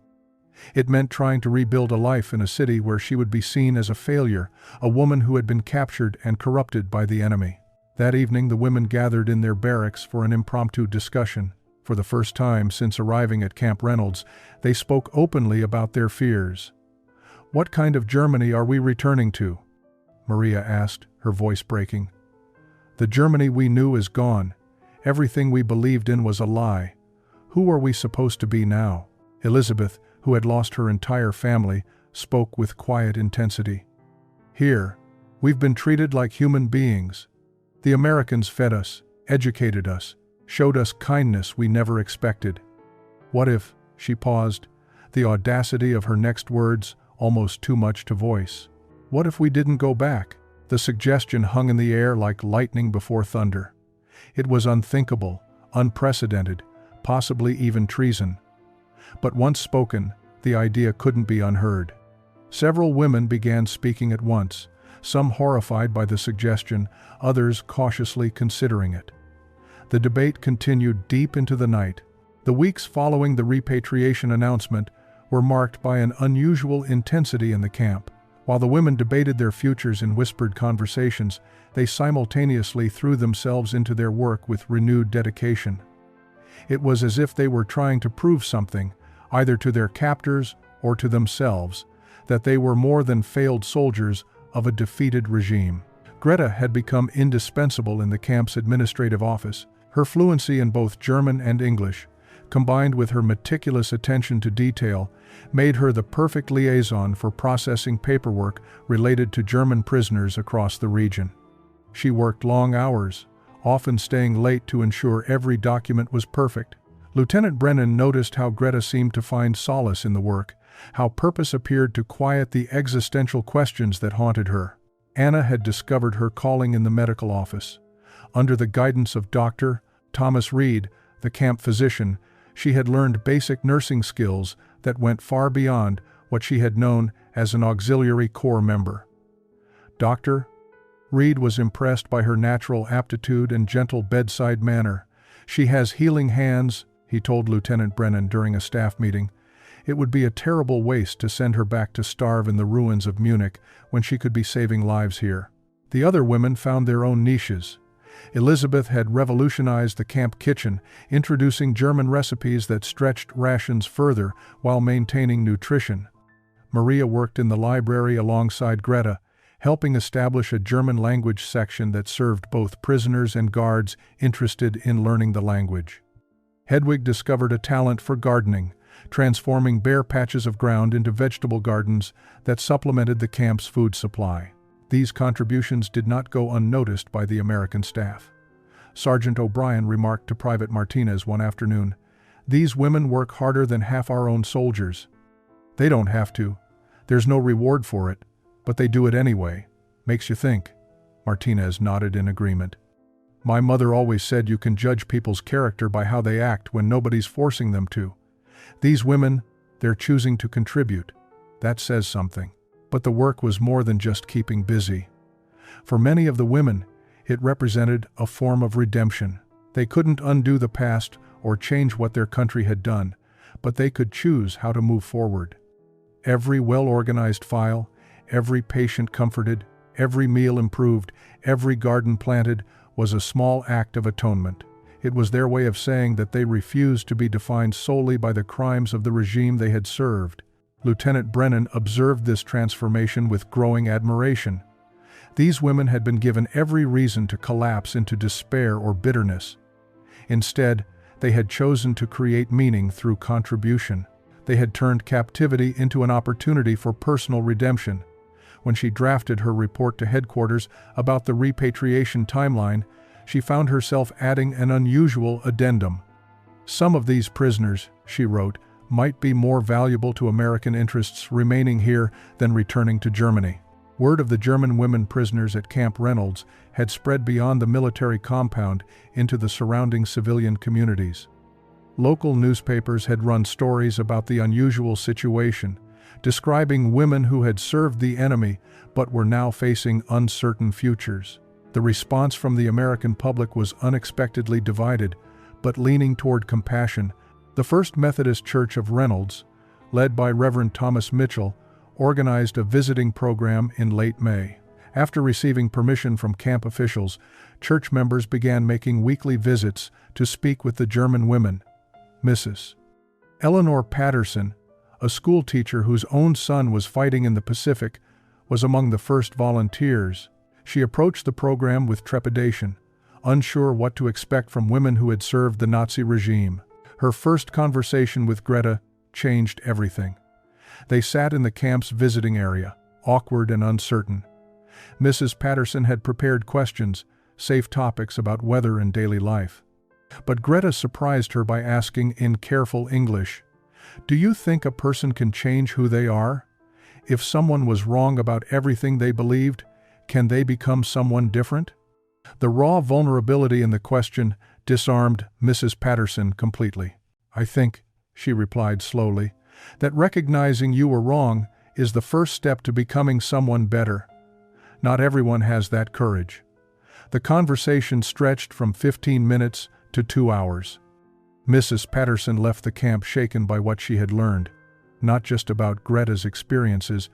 It meant trying to rebuild a life in a city where she would be seen as a failure, a woman who had been captured and corrupted by the enemy. That evening the women gathered in their barracks for an impromptu discussion. For the first time since arriving at Camp Reynolds, they spoke openly about their fears. "What kind of Germany are we returning to?" Maria asked, her voice breaking. "The Germany we knew is gone. Everything we believed in was a lie. Who are we supposed to be now?" Elizabeth, who had lost her entire family, spoke with quiet intensity. "Here, we've been treated like human beings. The Americans fed us, educated us, showed us kindness we never expected. What if," she paused, the audacity of her next words almost too much to voice. "What if we didn't go back?" The suggestion hung in the air like lightning before thunder. It was unthinkable, unprecedented, possibly even treason. But once spoken, the idea couldn't be unheard. Several women began speaking at once, some horrified by the suggestion, others cautiously considering it. The debate continued deep into the night. The weeks following the repatriation announcement were marked by an unusual intensity in the camp. While the women debated their futures in whispered conversations, they simultaneously threw themselves into their work with renewed dedication. It was as if they were trying to prove something, either to their captors or to themselves, that they were more than failed soldiers of a defeated regime. Greta had become indispensable in the camp's administrative office. Her fluency in both German and English, combined with her meticulous attention to detail, made her the perfect liaison for processing paperwork related to German prisoners across the region. She worked long hours, often staying late to ensure every document was perfect. Lieutenant Brennan noticed how Greta seemed to find solace in the work, how purpose appeared to quiet the existential questions that haunted her. Anna had discovered her calling in the medical office. Under the guidance of Dr. Thomas Reed, the camp physician, she had learned basic nursing skills that went far beyond what she had known as an auxiliary corps member. Dr. Reed was impressed by her natural aptitude and gentle bedside manner. "She has healing hands," he told Lieutenant Brennan during a staff meeting. It would be a terrible waste to send her back to starve in the ruins of Munich when she could be saving lives here. The other women found their own niches. Elizabeth had revolutionized the camp kitchen, introducing German recipes that stretched rations further while maintaining nutrition. Maria worked in the library alongside Greta, helping establish a German language section that served both prisoners and guards interested in learning the language. Hedwig discovered a talent for gardening, transforming bare patches of ground into vegetable gardens that supplemented the camp's food supply. These contributions did not go unnoticed by the American staff. Sergeant O'Brien remarked to Private Martinez one afternoon, "These women work harder than half our own soldiers. They don't have to. There's no reward for it, but they do it anyway. Makes you think." Martinez nodded in agreement. "My mother always said you can judge people's character by how they act when nobody's forcing them to. These women, they're choosing to contribute. That says something." But the work was more than just keeping busy. For many of the women, it represented a form of redemption. They couldn't undo the past or change what their country had done, but they could choose how to move forward. Every well-organized file, every patient comforted, every meal improved, every garden planted was a small act of atonement. It was their way of saying that they refused to be defined solely by the crimes of the regime they had served. Lieutenant Brennan observed this transformation with growing admiration. These women had been given every reason to collapse into despair or bitterness. Instead, they had chosen to create meaning through contribution. They had turned captivity into an opportunity for personal redemption. When she drafted her report to headquarters about the repatriation timeline, she found herself adding an unusual addendum. "Some of these prisoners," she wrote, "might be more valuable to American interests remaining here than returning to Germany." Word of the German women prisoners at Camp Reynolds had spread beyond the military compound into the surrounding civilian communities. Local newspapers had run stories about the unusual situation, describing women who had served the enemy but were now facing uncertain futures. The response from the American public was unexpectedly divided, but leaning toward compassion. The First Methodist Church of Reynolds, led by Reverend Thomas Mitchell, organized a visiting program in late May. After receiving permission from camp officials, church members began making weekly visits to speak with the German women. Mrs. Eleanor Patterson, a school teacher whose own son was fighting in the Pacific, was among the first volunteers. She approached the program with trepidation, unsure what to expect from women who had served the Nazi regime. Her first conversation with Greta changed everything. They sat in the camp's visiting area, awkward and uncertain. Mrs. Patterson had prepared questions, safe topics about weather and daily life. But Greta surprised her by asking in careful English, "Do you think a person can change who they are? If someone was wrong about everything they believed, can they become someone different?" The raw vulnerability in the question disarmed Mrs. Patterson completely. "I think," she replied slowly, "that recognizing you were wrong is the first step to becoming someone better. Not everyone has that courage." The conversation stretched from 15 minutes to 2 hours. Mrs. Patterson left the camp shaken by what she had learned, not just about Greta's experiences,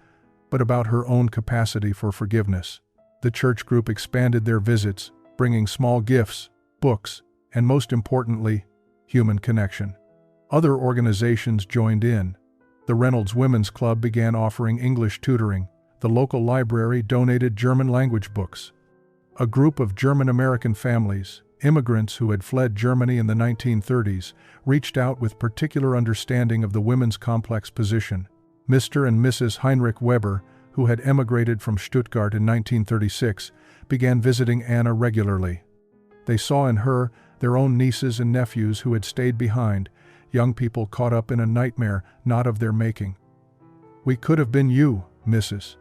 but about her own capacity for forgiveness. The church group expanded their visits, bringing small gifts, books, and most importantly, human connection. Other organizations joined in. The Reynolds Women's Club began offering English tutoring. The local library donated German language books. A group of German-American families, immigrants who had fled Germany in the 1930s, reached out with particular understanding of the women's complex position. Mr. and Mrs. Heinrich Weber, who had emigrated from Stuttgart in 1936, began visiting Anna regularly. They saw in her their own nieces and nephews who had stayed behind, young people caught up in a nightmare not of their making. "We could have been you, Mrs.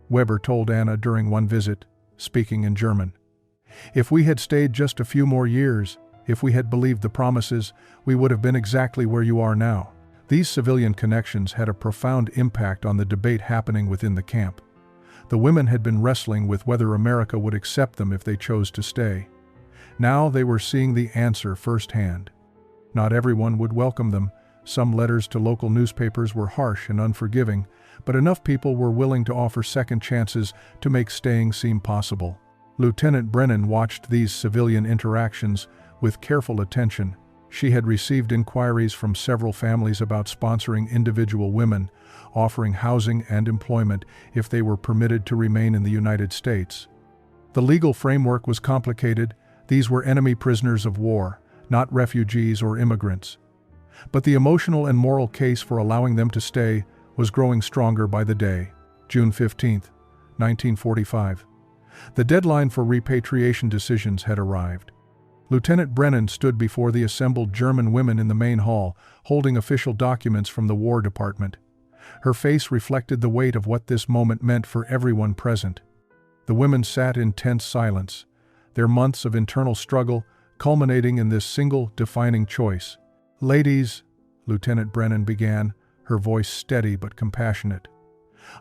Weber told Anna during one visit, speaking in German. "If we had stayed just a few more years, if we had believed the promises, we would have been exactly where you are now." These civilian connections had a profound impact on the debate happening within the camp. The women had been wrestling with whether America would accept them if they chose to stay. Now they were seeing the answer firsthand. Not everyone would welcome them. Some letters to local newspapers were harsh and unforgiving, but enough people were willing to offer second chances to make staying seem possible. Lieutenant Brennan watched these civilian interactions with careful attention. She had received inquiries from several families about sponsoring individual women, offering housing and employment if they were permitted to remain in the United States. The legal framework was complicated. These were enemy prisoners of war, not refugees or immigrants. But the emotional and moral case for allowing them to stay was growing stronger by the day. June 15, 1945. The deadline for repatriation decisions had arrived. Lieutenant Brennan stood before the assembled German women in the main hall, holding official documents from the War Department. Her face reflected the weight of what this moment meant for everyone present. The women sat in tense silence, their months of internal struggle culminating in this single defining choice. "Ladies," Lieutenant Brennan began, her voice steady but compassionate,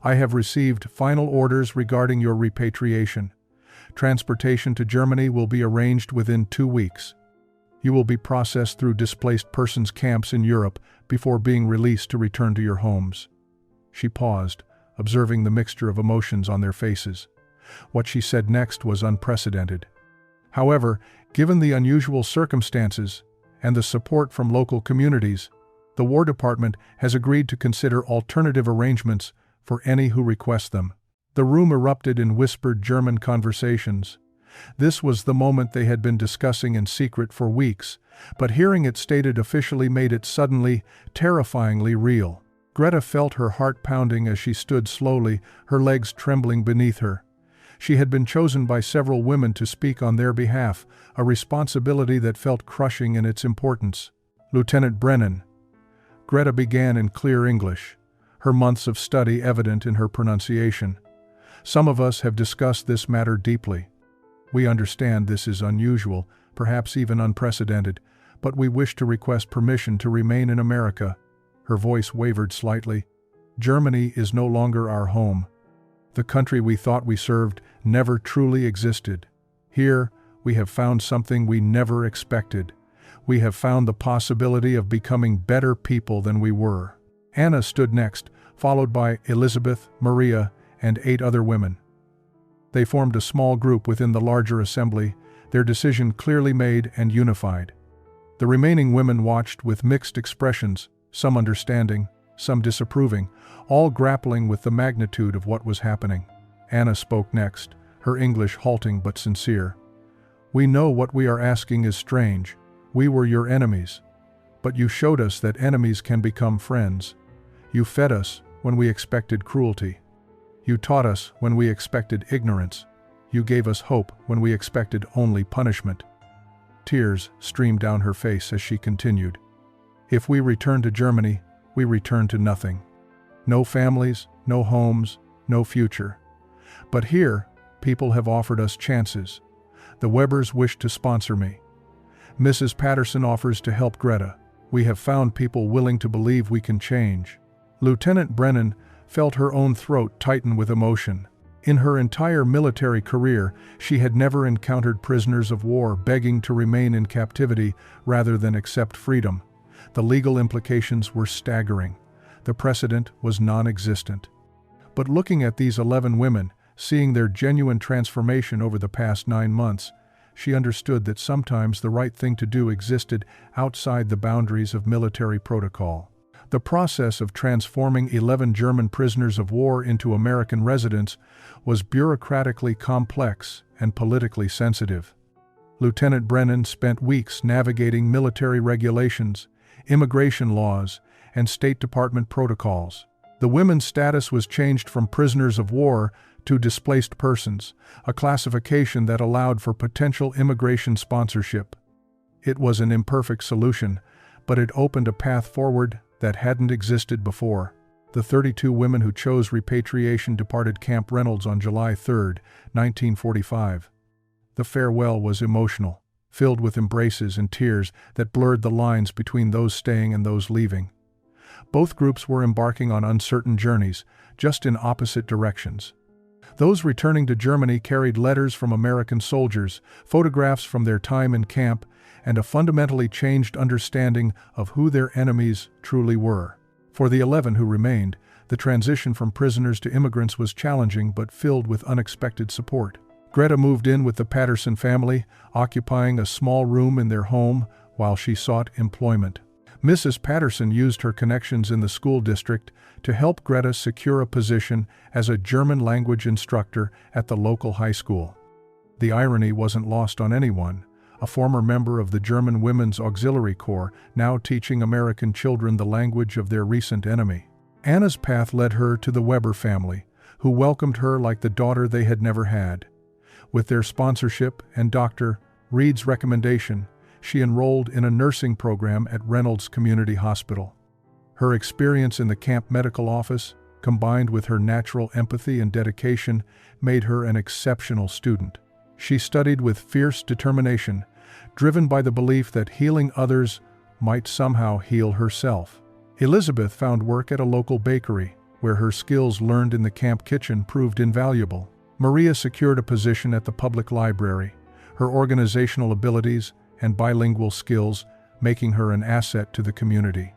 "I have received final orders regarding your repatriation. Transportation to Germany will be arranged within 2 weeks. You will be processed through displaced persons camps in Europe before being released to return to your homes." She paused, observing the mixture of emotions on their faces. What she said next was unprecedented. However, given the unusual circumstances and the support from local communities, the War Department has agreed to consider alternative arrangements for any who request them. The room erupted in whispered German conversations. This was the moment they had been discussing in secret for weeks, but hearing it stated officially made it suddenly, terrifyingly real. Greta felt her heart pounding as she stood slowly, her legs trembling beneath her. She had been chosen by several women to speak on their behalf, a responsibility that felt crushing in its importance. "Lieutenant Brennan," Greta began in clear English, her months of study evident in her pronunciation. "Some of us have discussed this matter deeply. We understand this is unusual, perhaps even unprecedented, but we wish to request permission to remain in America." Her voice wavered slightly. "Germany is no longer our home. The country we thought we served never truly existed. Here, we have found something we never expected. We have found the possibility of becoming better people than we were." Anna stood next, followed by Elizabeth, Maria, and 8 other women. They formed a small group within the larger assembly, their decision clearly made and unified. The remaining women watched with mixed expressions, some understanding, some disapproving, all grappling with the magnitude of what was happening. Anna spoke next, her English halting but sincere. "We know what we are asking is strange. We were your enemies. But you showed us that enemies can become friends. You fed us when we expected cruelty. You taught us when we expected ignorance. You gave us hope when we expected only punishment." Tears streamed down her face as she continued. "If we return to Germany, we return to nothing. No families, no homes, no future. But here, people have offered us chances. The Webbers wish to sponsor me. Mrs. Patterson offers to help Greta. We have found people willing to believe we can change." Lieutenant Brennan felt her own throat tighten with emotion. In her entire military career, she had never encountered prisoners of war begging to remain in captivity rather than accept freedom. The legal implications were staggering. The precedent was non-existent. But looking at these 11 women, seeing their genuine transformation over the past 9 months, she understood that sometimes the right thing to do existed outside the boundaries of military protocol. The process of transforming 11 German prisoners of war into American residents was bureaucratically complex and politically sensitive. Lieutenant Brennan spent weeks navigating military regulations, immigration laws, and State Department protocols. The women's status was changed from prisoners of war to displaced persons, a classification that allowed for potential immigration sponsorship. It was an imperfect solution, but it opened a path forward that hadn't existed before. The 32 women who chose repatriation departed Camp Reynolds on July 3, 1945. The farewell was emotional, filled with embraces and tears that blurred the lines between those staying and those leaving. Both groups were embarking on uncertain journeys, just in opposite directions. Those returning to Germany carried letters from American soldiers, photographs from their time in camp, and a fundamentally changed understanding of who their enemies truly were. For the 11 who remained, the transition from prisoners to immigrants was challenging but filled with unexpected support. Greta moved in with the Patterson family, occupying a small room in their home while she sought employment. Mrs. Patterson used her connections in the school district to help Greta secure a position as a German language instructor at the local high school. The irony wasn't lost on anyone. A former member of the German Women's Auxiliary Corps, now teaching American children the language of their recent enemy. Anna's path led her to the Weber family, who welcomed her like the daughter they had never had. With their sponsorship and Dr. Reed's recommendation, she enrolled in a nursing program at Reynolds Community Hospital. Her experience in the camp medical office, combined with her natural empathy and dedication, made her an exceptional student. She studied with fierce determination, driven by the belief that healing others might somehow heal herself. Elizabeth found work at a local bakery, where her skills learned in the camp kitchen proved invaluable. Maria secured a position at the public library, her organizational abilities and bilingual skills making her an asset to the community.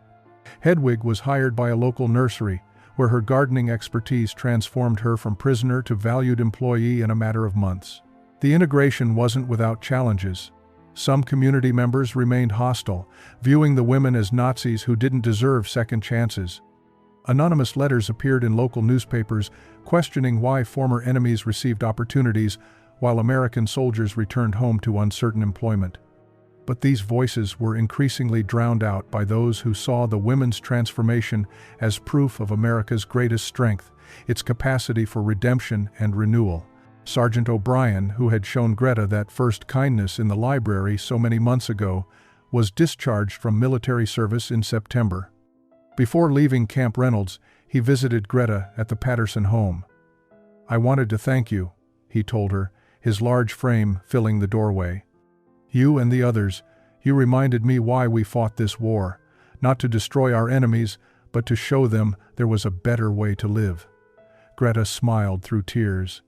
Hedwig was hired by a local nursery, where her gardening expertise transformed her from prisoner to valued employee in a matter of months. The integration wasn't without challenges. Some community members remained hostile, viewing the women as Nazis who didn't deserve second chances. Anonymous letters appeared in local newspapers questioning why former enemies received opportunities while American soldiers returned home to uncertain employment. But these voices were increasingly drowned out by those who saw the women's transformation as proof of America's greatest strength, its capacity for redemption and renewal. Sergeant O'Brien, who had shown Greta that first kindness in the library so many months ago, was discharged from military service in September. Before leaving Camp Reynolds, he visited Greta at the Patterson home. "I wanted to thank you," he told her, his large frame filling the doorway. "You and the others, you reminded me why we fought this war, not to destroy our enemies, but to show them there was a better way to live." Greta smiled through tears.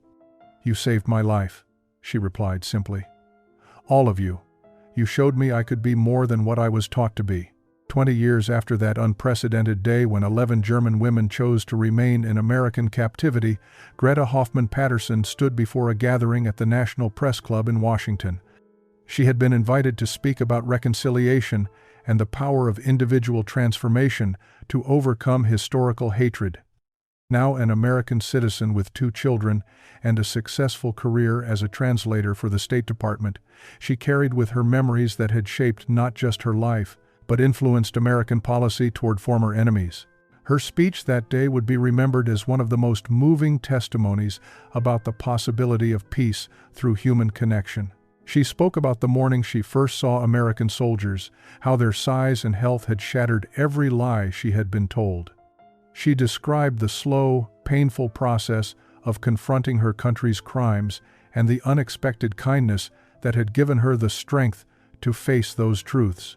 "You saved my life," she replied simply. "All of you. You showed me I could be more than what I was taught to be." 20 years after that unprecedented day when 11 German women chose to remain in American captivity, Greta Hoffman Patterson stood before a gathering at the National Press Club in Washington. She had been invited to speak about reconciliation and the power of individual transformation to overcome historical hatred. Now an American citizen with 2 children and a successful career as a translator for the State Department, she carried with her memories that had shaped not just her life, but influenced American policy toward former enemies. Her speech that day would be remembered as one of the most moving testimonies about the possibility of peace through human connection. She spoke about the morning she first saw American soldiers, how their size and health had shattered every lie she had been told. She described the slow, painful process of confronting her country's crimes and the unexpected kindness that had given her the strength to face those truths.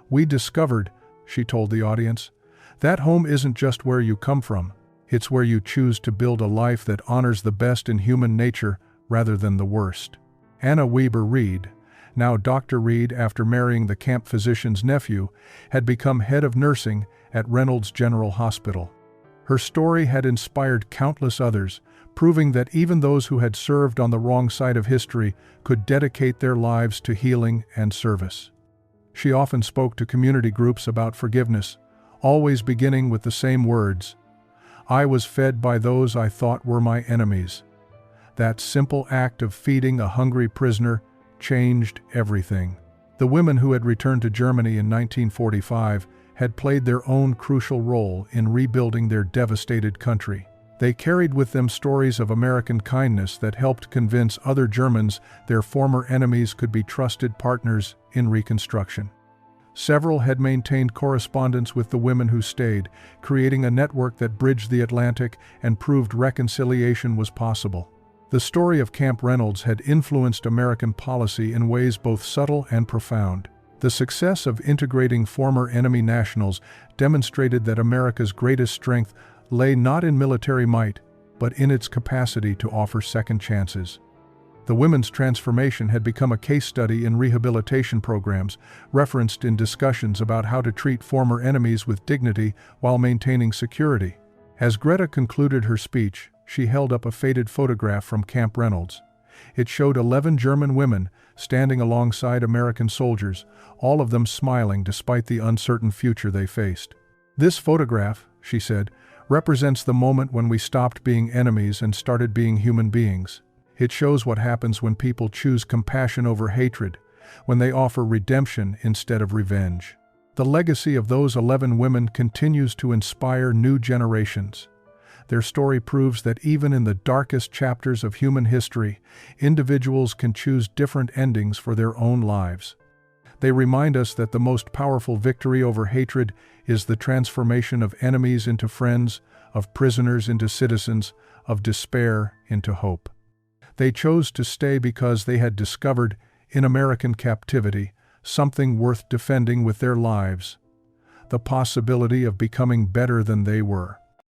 "We discovered," she told the audience, "that home isn't just where you come from, it's where you choose to build a life that honors the best in human nature rather than the worst." Anna Weber Reed, now Dr. Reed after marrying the camp physician's nephew, had become head of nursing at Reynolds General Hospital. Her story had inspired countless others, proving that even those who had served on the wrong side of history could dedicate their lives to healing and service. She often spoke to community groups about forgiveness, always beginning with the same words, "I was fed by those I thought were my enemies." That simple act of feeding a hungry prisoner changed everything. The women who had returned to Germany in 1945 had played their own crucial role in rebuilding their devastated country. They carried with them stories of American kindness that helped convince other Germans their former enemies could be trusted partners in reconstruction. Several had maintained correspondence with the women who stayed, creating a network that bridged the Atlantic and proved reconciliation was possible. The story of Camp Reynolds had influenced American policy in ways both subtle and profound. The success of integrating former enemy nationals demonstrated that America's greatest strength lay not in military might, but in its capacity to offer second chances. The women's transformation had become a case study in rehabilitation programs, referenced in discussions about how to treat former enemies with dignity while maintaining security. As Greta concluded her speech, she held up a faded photograph from Camp Reynolds. It showed 11 German women standing alongside American soldiers, all of them smiling despite the uncertain future they faced. "This photograph," she said, "represents the moment when we stopped being enemies and started being human beings. It shows what happens when people choose compassion over hatred, when they offer redemption instead of revenge." The legacy of those 11 women continues to inspire new generations. Their story proves that even in the darkest chapters of human history, individuals can choose different endings for their own lives. They remind us that the most powerful victory over hatred is the transformation of enemies into friends, of prisoners into citizens, of despair into hope. They chose to stay because they had discovered, in American captivity, something worth defending with their lives: the possibility of becoming better than they were.